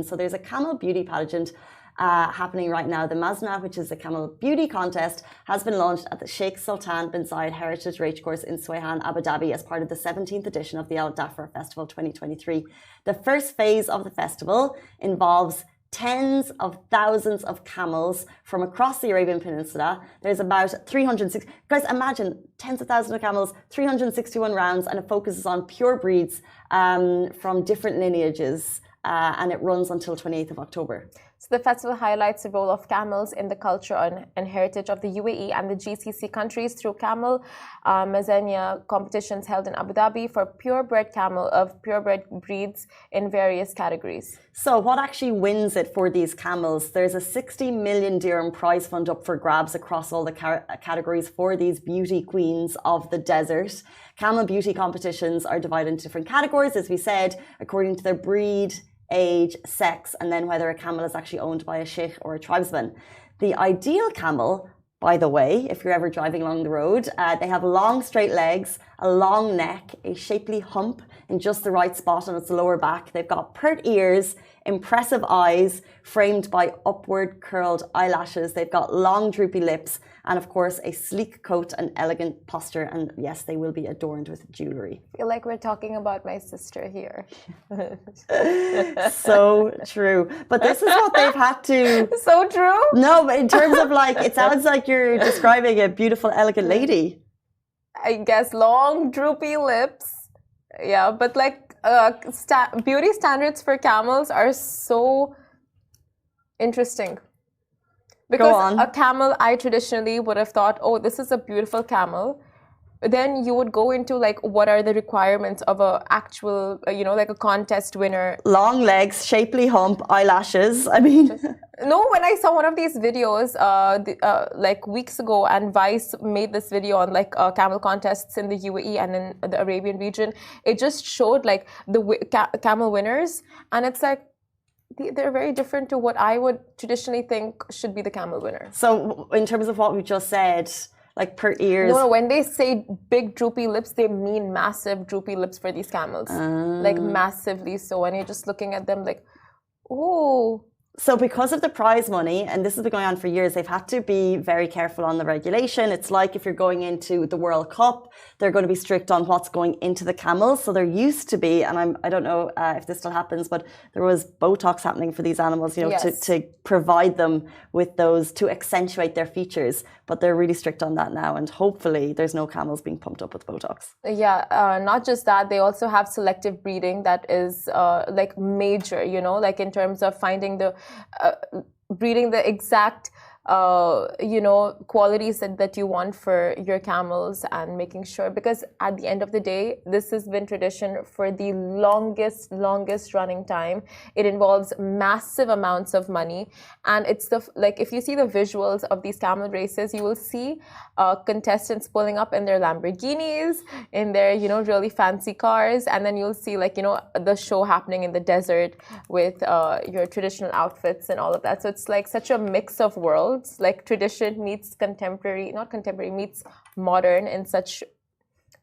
So there's a camel beauty pageant happening right now. The Masna, which is the camel beauty contest, has been launched at the Sheikh Sultan bin Zayed Heritage Racecourse in Suwayhan, Abu Dhabi, as part of the 17th edition of the Al Dhafar Festival 2023. The first phase of the festival involves tens of thousands of camels from across the Arabian Peninsula. There's about 360, guys, imagine tens of thousands of camels, 361 rounds, and it focuses on pure breeds from different lineages, and it runs until 28th of October. So the festival highlights the role of camels in the culture and heritage of the UAE and the GCC countries through camel Mazania competitions held in Abu Dhabi for purebred breeds in various categories. So what actually wins it for these camels? There's a 60 million dirham prize fund up for grabs across all the categories for these beauty queens of the desert. Camel beauty competitions are divided into different categories, as we said, according to their breed, age, sex, and then whether a camel is actually owned by a sheikh or a tribesman. The ideal camel, by the way, if you're ever driving along the road, they have long straight legs, a long neck, a shapely hump in just the right spot on its lower back. They've got pert ears, impressive eyes framed by upward curled eyelashes. They've got long droopy lips and, of course, a sleek coat and elegant posture. And yes, they will be adorned with jewelry. I feel like we're talking about my sister here. So true. But this is what they've had to... So true? No, but in terms of like, it sounds like you're describing a beautiful, elegant lady. I guess long droopy lips. Yeah, but like beauty standards for camels are so interesting. Because a camel, I traditionally would have thought, oh, this is a beautiful camel. Then you would go into like, what are the requirements of a actual, like a contest winner? Long legs, shapely hump, eyelashes. I mean, no. When I saw one of these videos, like weeks ago, and Vice made this video on like camel contests in the UAE and in the Arabian region, it just showed like the camel winners, and it's like they're very different to what I would traditionally think should be the camel winner. So, in terms of what we just said. Like per ears. No, when they say big droopy lips, they mean massive droopy lips for these camels. Like massively so. And you're just looking at them like, oh. So because of the prize money, and this has been going on for years, they've had to be very careful on the regulation. It's like if you're going into the World Cup, they're going to be strict on what's going into the camels. So there used to be, and I don't know if this still happens, but there was Botox happening for these animals, yes, to provide them with those, to accentuate their features. But they're really strict on that now. And hopefully there's no camels being pumped up with Botox. Yeah, not just that, they also have selective breeding that is like major, like in terms of finding the breeding the exact qualities that you want for your camels, and making sure, because at the end of the day, this has been tradition for the longest running time. It involves massive amounts of money, and it's like if you see the visuals of these camel races, you will see contestants pulling up in their Lamborghinis, in their really fancy cars, and then you'll see like the show happening in the desert with your traditional outfits and all of that. So it's like such a mix of worlds. Like tradition meets meets modern in such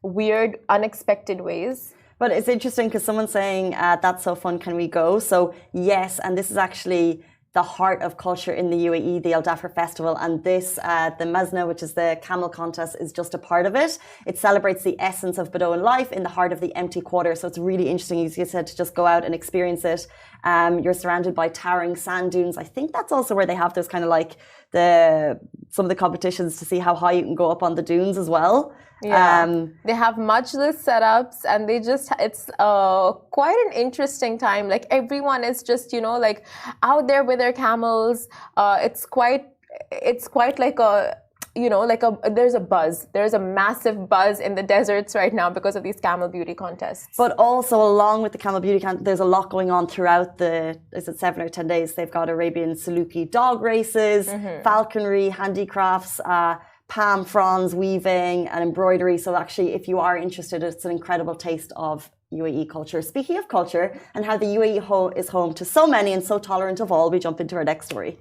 weird, unexpected ways. But it's interesting because someone's saying, that's so fun, can we go? So yes, and this is actually the heart of culture in the UAE, the Al Dhafar Festival, and this, the Masna, which is the camel contest, is just a part of it. It celebrates the essence of Bedouin life in the heart of the empty quarter. So it's really interesting, as you said, to just go out and experience it. You're surrounded by towering sand dunes. I think that's also where they have those kind of like some of the competitions to see how high you can go up on the dunes as well. Yeah, they have majlis setups, and it's quite an interesting time. Like everyone is just like out there with their camels. It's quite like a there's a buzz. There's a massive buzz in the deserts right now because of these camel beauty contests. But also, along with the camel beauty contest, there's a lot going on throughout is it 7 or 10 days? They've got Arabian Saluki dog races, falconry, handicrafts, palm fronds, weaving and embroidery. So actually, if you are interested, it's an incredible taste of UAE culture. Speaking of culture and how the UAE is home to so many and so tolerant of all, we jump into our next story.